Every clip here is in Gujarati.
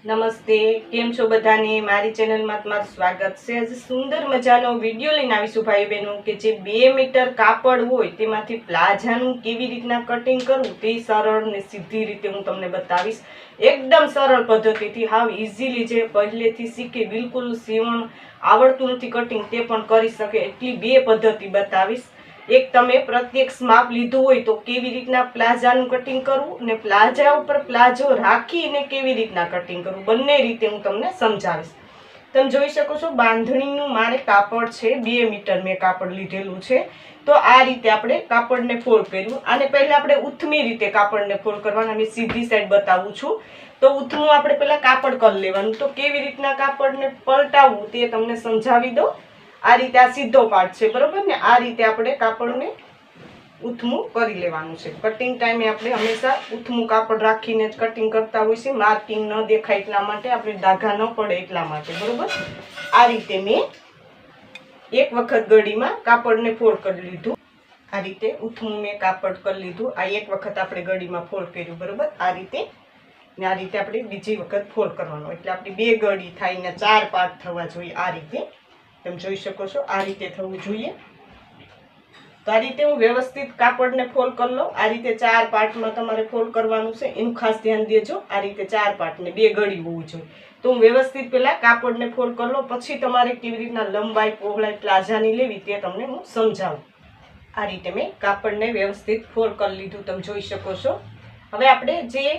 નમસ્તે, કેમ છો બધાને? મારી ચેનલમાં તમારું સ્વાગત છે. આજે સુંદર મજાનો વિડીયો લઈને આવીશું ભાઈ બહેનો કે જે 2 મીટર કાપડ હોય તેમાંથી પ્લાઝાનું કેવી રીતના કટિંગ કરવું તે સરળ ને સીધી રીતે હું તમને બતાવીશ. એકદમ સરળ પદ્ધતિથી, હાવ ઇઝીલી, જે પહેલેથી શીખે, બિલકુલ સીવણ આવડતું નથી કટિંગ તે પણ કરી શકે એટલી 2 પદ્ધતિ બતાવીશ. એક તમે પ્રત્યક્ષ માપ લીધું હોય તો કેવી રીતના પ્લાઝાનું કટિંગ કરવું ને પ્લાઝા ઉપર પ્લાઝો રાખીને કેવી રીતના કટિંગ કરવું, બંને રીતે હું તમને સમજાવીશ. તમે જોઈ શકો છો બાંધણીનું મારે કાપડ છે, 2 મીટર મેં કાપડ લીધેલું છે. તો આ રીતે આપણે કાપડને ફોલ્ડ કર્યું. આને પહેલા આપણે ઉથમી રીતે કાપડને ફોલ્ડ કરવાના. મેં સીધી સાઈડ બતાવું છું. તો ઉથમું આપણે પહેલા કાપડ કરી લેવાનું. તો કેવી રીતના કાપડને પલટાવવું તે તમને સમજાવી દઉં. આ રીતે આ સીધો પાર્ટ છે, બરોબર ને? આ રીતે આપણે કાપડને ઉથમું કરી લેવાનું છે. કટિંગ ટાઈમે આપણે હંમેશા ઉથમું કાપડ રાખીને જ કટિંગ કરતા હોય છે. માર્કિંગ ન દેખાય એટલા માટે, આપણે ડાઘા ન પડે એટલા માટે, બરોબર? આ રીતે મેં એક વખત ગળીમાં કાપડને ફોલ્ડ કરી લીધું. આ રીતે ઉથમું મેં કાપડ કરી લીધું. આ એક વખત આપણે ગળીમાં ફોલ્ડ કર્યું, બરોબર? આ રીતે ને આ રીતે આપણે બીજી વખત ફોલ્ડ કરવાનો, એટલે આપણી 2 ગળી થાય ને 4 પાર્ટ થવા જોઈએ. આ રીતે તમે જોઈ શકો છો, આ રીતે થવું જોઈએ. તો આ રીતે હું વ્યવસ્થિત કાપડને ફોલ્ડ કરી લઉં. આ રીતે 4 પાર્ટમાં તમારે ફોલ્ડ કરવાનું છે, એનું ખાસ ધ્યાન દેજો. આ રીતે 4 પાર્ટને 2 ગળી હોવું જોઈએ. તો હું વ્યવસ્થિત પહેલા કાપડને ફોલ્ડ કરી લઉં, પછી તમારે કેવી રીતના લંબાઈ પહોળાઈ પ્લાઝાની લેવી તે તમને હું સમજાવું. આ રીતે મેં કાપડને વ્યવસ્થિત ફોલ્ડ કરી લીધું, તમે જોઈ શકો છો. હવે આપણે જે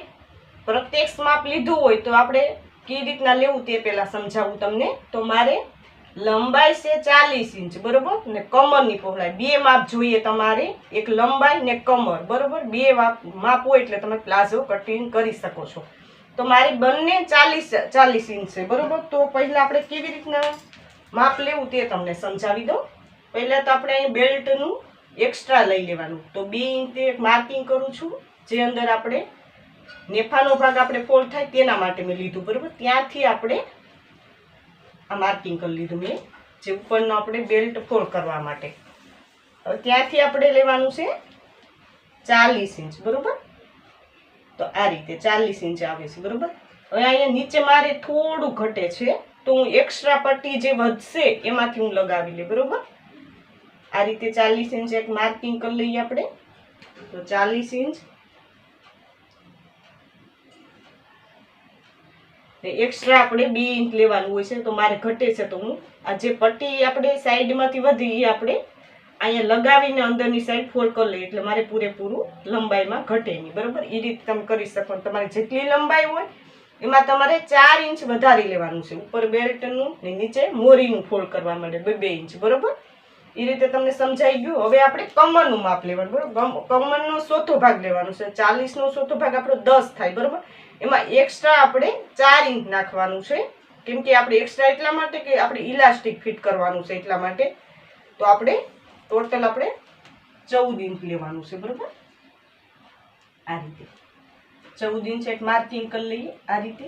પ્રત્યક્ષ માપ લીધું હોય તો આપણે કેવી રીતના લેવું તે પહેલા સમજાવું તમને. તો મારે લંબાઈ છે 40 ઇંચ, બરોબર ને કમરની પહોળાઈ 2 માપ જોઈએ તમારે, એક લંબાઈ ને કમર, બરોબર? 2 માપ હોય એટલે તમે પ્લાઝો કટિંગ કરી શકો છો. તો મારી બંને 40 ઇંચ છે, બરોબર? તો પહેલા આપણે કેવી રીતના માપ લેવું તે તમને સમજાવી દઉં. પહેલા તો આપણે અહીં બેલ્ટનું એક્સ્ટ્રા લઈ લેવાનું. તો 2 ઇંચ માર્કિંગ કરું છું, જે અંદર આપણે નેફાનો ભાગ આપણે ફોલ્ડ થાય તેના માટે મેં લીધું, બરોબર? ત્યાંથી આપણે આ માર્કિંગ કરી લીધું મેં, જે ઉપરનો આપણે બેલ્ટ ફોલ્ડ કરવા માટે. હવે ત્યાંથી આપણે લેવાનું છે 40 ઇંચ, બરોબર? તો આ રીતે 40 ઇંચ આવે છે, બરોબર? હવે અહીંયા નીચે મારે થોડું ઘટે છે, તો હું એક્સ્ટ્રા પટ્ટી જે વધશે એમાંથી હું લગાવી લઈ, બરોબર? આ રીતે 40 ઇંચ એક માર્કિંગ કરી લઈએ આપણે. તો 40 ઇંચ એક્સ્ટ્રા આપણે 2 ઇંચ લેવાનું હોય છે. તો મારે ઘટે છે, તો હું આ જે પટ્ટી આપણે સાઈડમાંથી વધી એ આપણે અહીંયા લગાવીને અંદરની સાઈડ ફોલ્ડ કરી લઈએ, એટલે મારે પૂરેપૂરું લંબાઈમાં ઘટે નહીં, બરોબર? એ રીતે તમે કરી શકો. તમારી જેટલી લંબાઈ હોય એમાં તમારે 4 ઇંચ વધારી લેવાનું છે, ઉપર બેલ્ટનું ને નીચે મોરીનું ફોલ્ડ કરવા માટે 2 ઇંચ, બરોબર? એ રીતે તમને સમજાઈ ગયું. હવે આપણે કમરનું માપ લેવાનું, બરોબર? કમરનો ચોથો ભાગ લેવાનો છે. 40નો ચોથો ભાગ આપણો 10 થાય, બરોબર? એમાં એક્સ્ટ્રા આપણે 4 ઇંચ નાખવાનું છે, કેમ કે આપણે એક્સ્ટ્રા એટલા માટે કે આપણે ઇલાસ્ટિક ફિટ કરવાનું છે એટલા માટે. તો આપણે ટોટલ આપણે 14 ઇંચ લેવાનું છે, બરોબર? આ રીતે 14 ઇંચ એક માર્કિંગ કરી લઈએ. આ રીતે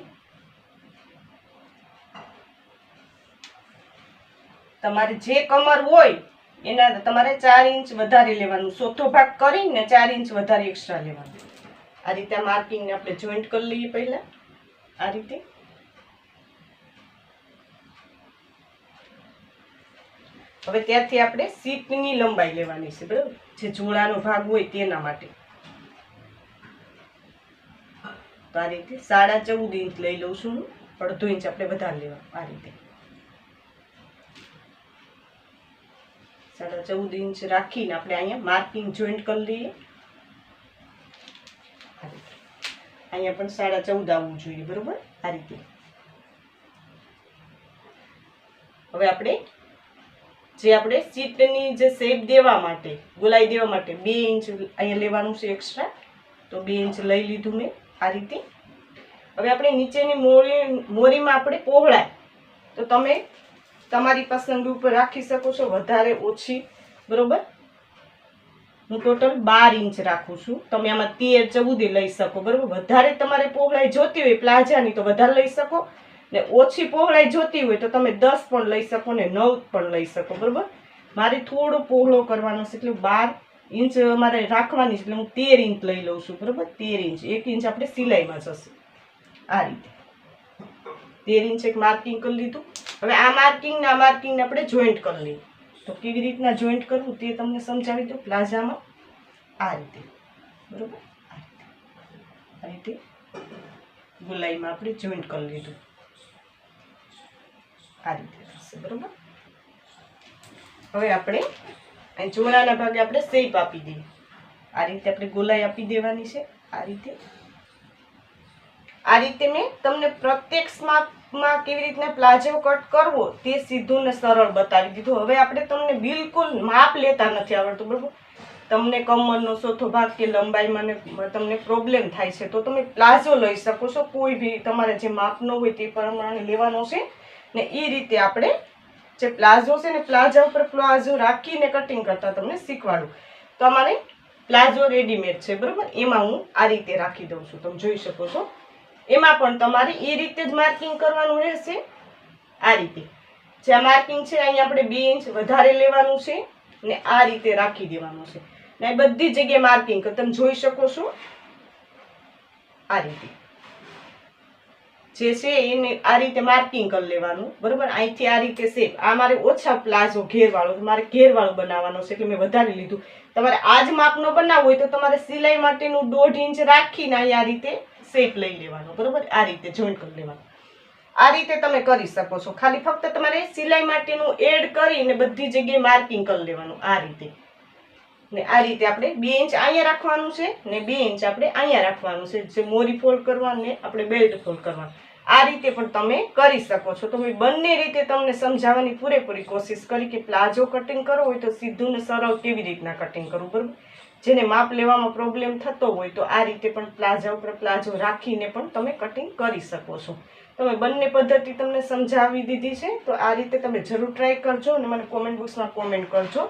તમારે જે કમર હોય એના તમારે 4 ઇંચ વધારે લેવાનું, ચોથો ભાગ કરીને 4 ઇંચ વધારે એક્સ્ટ્રા લેવાનું. આ રીતે આ માર્કિંગને આપણે જોઈન્ટ કરી લઈએ પહેલા. આ રીતે હવે ત્યાંથી આપણે સીપની લંબાઈ લેવાની છે, બરાબર? જે જોડાનો ભાગ હોય તેના માટે. તો આ રીતે 14.5 ઇંચ લઈ લઉં છું હું, અડધો ઇંચ આપણે વધારે લેવાનું. આ રીતે 14.5 ઇંચ રાખીને આપણે અહીંયા માર્કિંગ જોઈન્ટ કરી લઈએ. અહીંયા પણ 14.5 આવવું જોઈએ, બરોબર? આ રીતે હવે આપણે સીટની જે શેપ દેવા માટે, ગોલાઈ દેવા માટે 2 ઇંચ અહીંયા લેવાનું છે એક્સ્ટ્રા. તો 2 ઇંચ લઈ લીધું મેં. આ રીતે હવે આપણે નીચેની મોરીમાં આપણે પહોળાઈ તો તમે તમારી પસંદ ઉપર રાખી શકો છો, વધારે ઓછી, બરોબર? હું ટોટલ 12 ઇંચ રાખું છું. તમે આમાં 13-14 લઈ શકો, બરોબર? વધારે તમારે પહોળાઈ જોતી હોય પ્લાઝાની તો વધારે લઈ શકો, ને ઓછી પહોળાઈ જોતી હોય તો તમે 10 પણ લઈ શકો ને 9 પણ લઈ શકો, બરોબર? મારે થોડો પહોળો કરવાનો છે એટલે 12 ઇંચ મારે રાખવાની છે, એટલે હું 13 ઇંચ લઈ લઉં છું, બરોબર? 13 ઇંચ, 1 ઇંચ આપણે સિલાઈમાં જશે. આ રીતે 13 ઇંચ એક માર્કિંગ કરી લીધું. હવે આ માર્કિંગ ને આ માર્કિંગને આપણે જોઈન્ટ કરી લઈએ. તો કેવી રીતના જોઈન્ટ કરવું તે તમને સમજાવી દઉં. પ્લાઝામાં આ રીતે, બરોબર, આ રીતે ગોલાઈમાં આપણે જોઈન્ટ કરી લીધું. આ રીતે થશે, બરોબર. હવે આપણે અહીં જોડાના ભાગે આપણે શેપ આપી દઈએ. આ રીતે આપણે ગોલાઈ આપી દેવાની છે. આ રીતે મેં તમને પ્રત્યેક માપમાં કેવી રીતના પ્લાઝો કટ કરવો તે સીધું ને સરળ બતાવી દીધું. હવે આપણે તમને બિલકુલ માપ લેતા નથી આવડતું, બરોબર. તમને કમરનો ચોથો ભાગ કે લંબાઈમાં તમને પ્રોબ્લેમ થાય છે તો તમે પ્લાઝો લઈ શકો છો. કોઈ બી તમારે જે માપનો હોય તે પ્રમાણે લેવાનો છે ને એ રીતે આપણે જે પ્લાઝો છે ને પ્લાઝા ઉપર પ્લાઝો રાખીને કટિંગ કરતા તમને શીખવાડું. તો અમારે પ્લાઝો રેડીમેડ છે, બરોબર. એમાં હું આ રીતે રાખી દઉં છું, તમે જોઈ શકો છો. એમાં પણ તમારે એ રીતે જ માર્કિંગ કરવાનું રહેશે. આ રીતે જે આ માર્કિંગ છે અહીંયા આપણે 2 ઇંચ વધારે લેવાનું છે ને આ રીતે રાખી દેવાનું છે ને બધી જગ્યાએ માર્કિંગ તમે જોઈ શકો છો. આ રીતે જે છે એને આ રીતે માર્કિંગ કરી લેવાનું, બરોબર. અહીંથી આ રીતે શેપ. આ મારે ઓછા પ્લાઝો ઘેરવાળો, મારે ઘેરવાળો બનાવવાનો છે એટલે મેં વધારે લીધું. તમારે આ જ માપનો બનાવવો હોય તો તમારે સિલાઈ માટેનું 1.5 ઇંચ રાખીને આ રીતે શેપ લઈ લેવાનો, બરોબર. આ રીતે જોઈન્ટ કરી લેવાનું. આ રીતે તમે કરી શકો છો. ખાલી ફક્ત તમારે સિલાઈ માટેનું એડ કરીને બધી જગ્યાએ માર્કિંગ કરી લેવાનું. આ રીતે ને આ રીતે આપણે 2 ઇંચ અહીંયા રાખવાનું છે ને 2 ઇંચ આપણે અહીંયા રાખવાનું છે. જે મોરી ફોલ્ડ કરવાનું ને આપણે બેલ્ટ ફોલ્ડ કરવાનું. આ રીતે પણ તમે કરી શકો છો. તો મેં બંને રીતે તમને સમજાવવાની પૂરેપૂરી કોશિશ કરી કે પ્લાઝો કટિંગ કરવો હોય તો સીધું ને સરળ કેવી રીતના કટિંગ કરવું, બરોબર. જેને માપ લેવામાં પ્રોબ્લેમ થતો હોય તો આ રીતે પણ પ્લાઝા ઉપર પ્લાઝો રાખીને પણ તમે કટિંગ કરી શકો છો. તમે બંને પદ્ધતિ તમને સમજાવી દીધી છે તો આ રીતે તમે જરૂર ટ્રાય કરજો અને મને કોમેન્ટ બોક્સમાં કોમેન્ટ કરજો.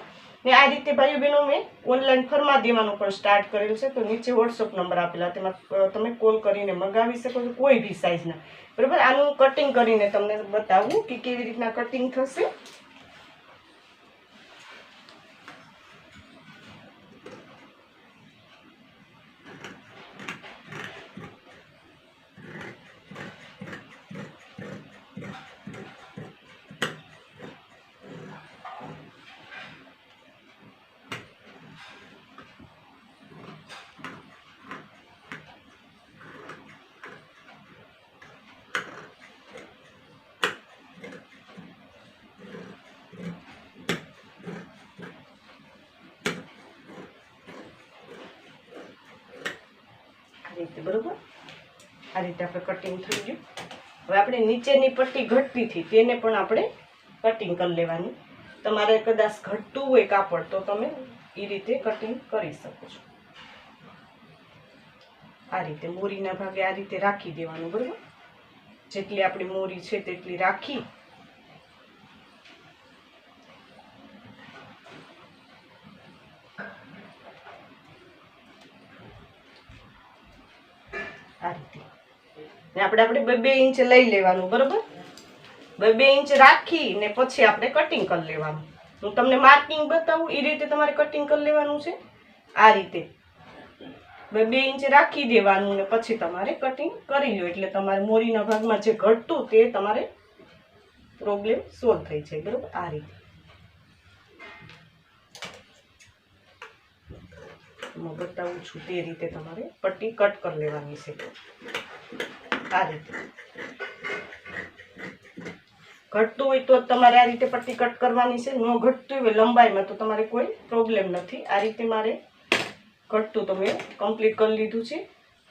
ને આ રીતે ભાઈઓ બહેનો મેં ઓનલાઈન ફરમા દેવાનું પણ સ્ટાર્ટ કરેલું છે. તો નીચે વોટ્સઅપ નંબર આપેલા, તેમાં તમે કોલ કરીને મંગાવી શકો છો કોઈ બી સાઇઝના, બરાબર. આનું કટિંગ કરીને તમને બતાવું કે કેવી રીતના કટિંગ થશે. બરોબર, આ રીતે આપણે કટિંગ થઈ ગયું. હવે આપણે નીચેની પટ્ટી ઘટતી હતી તેને પણ આપણે કટિંગ કરી લેવાની. તમારે કદાચ ઘટતું હોય કાપડ તો તમે એ રીતે કટિંગ કરી શકો છો. આ રીતે મોરીના ભાગે આ રીતે રાખી દેવાનું, બરોબર. જેટલી આપણી મોરી છે તેટલી રાખી આ રીતે ને આપણે 2 ઇંચ લઈ લેવાનું, બરોબર. 2 ઇંચ રાખી ને પછી આપણે કટિંગ કરી લેવાનું. હું તમને માર્કિંગ બતાવું એ રીતે તમારે કટિંગ કરી લેવાનું છે. આ રીતે 2 ઇંચ રાખી દેવાનું ને પછી તમારે કટિંગ કરી લો એટલે તમારે મોરીના ભાગમાં જે ઘટતું તે તમારે પ્રોબ્લેમ સોલ્વ થઈ જાય, બરોબર. આ રીતે હું બતાવું છું તે રીતે તમારે પટ્ટી કટ કરી લેવાની છે. આ રીતે ઘટતું હોય તો તમારે આ રીતે પટ્ટી કટ કરવાની છે. ન ઘટતું હોય લંબાઈમાં તો તમારે કોઈ પ્રોબ્લેમ નથી. આ રીતે મારે ઘટતું તો મેં કમ્પ્લીટ કરી લીધું છે.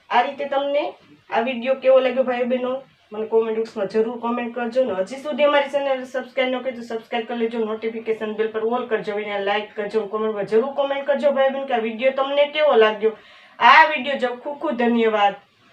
આ રીતે તમને આ વિડીયો કેવો લાગ્યો ભાઈ બહેનો મને કોમેન્ટ બોક્સમાં જરૂર કોમેન્ટ કરજો. ને હજી સુધી અમારી ચેનલ સબસ્ક્રાઈબ ન કરી તો સબસ્ક્રાઈબ કરી લેજો. નોટિફિકેશન બેલ પર ઓલ કરજો, એને લાઈક કરજો, કોમેન્ટમાં જરૂર કોમેન્ટ કરજો ભાઈ બહેન કે આ વિડીયો તમને કેવો લાગ્યો. આ વિડીયો જો ખૂબ ખૂબ ધન્યવાદ.